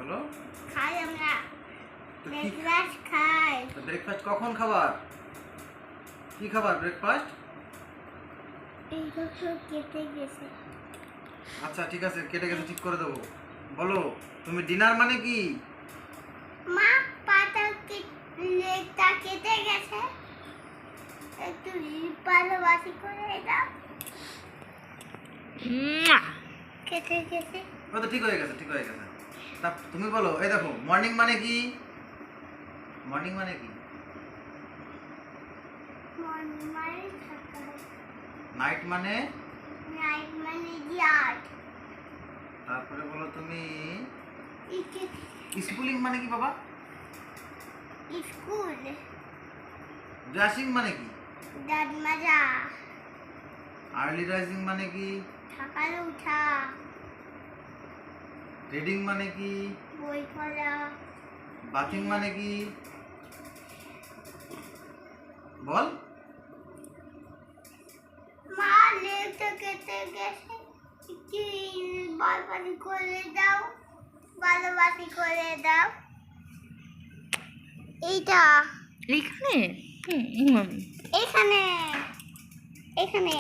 বলো। খাই আমরা ব্রেকফাস্ট খাই। ব্রেকফাস্ট কখন খাবার? কি খাবার ব্রেকফাস্ট? এই তো কেটে গেছে। আচ্ছা ঠিক আছে, কেটে গেছে, ঠিক করে দেবো। বলো তুমি ডিনার মানে কি? মা পাতা লেগটা কেটে গেছে, একটু ভালোবাসি করে দাও। কেটে গেছে। ও তো ঠিক হয়ে গেছে, ঠিক হয়ে গেছে। তা তুমি বলো, এই দেখো মর্নিং মানে কি? মর্নিং মানে কি? মর্নিং মানে সকাল। নাইট মানে? নাইট মানে রাত। তারপরে বলো তুমি স্কুলিং মানে কি বাবা? স্কুল। ড্রেসিং মানে কি? দাদ মাজা। আর্লি রাইজিং মানে কি? সকালে উঠা। রিডিং মানে কি? বই পড়া। বাথিং মানে কি? বল। মা লেগটা কেটে গেছে, একটু ভালোবাসি করে দাও, ভালোবাসি করে দাও। এইটা এইখানে এখানে এখানে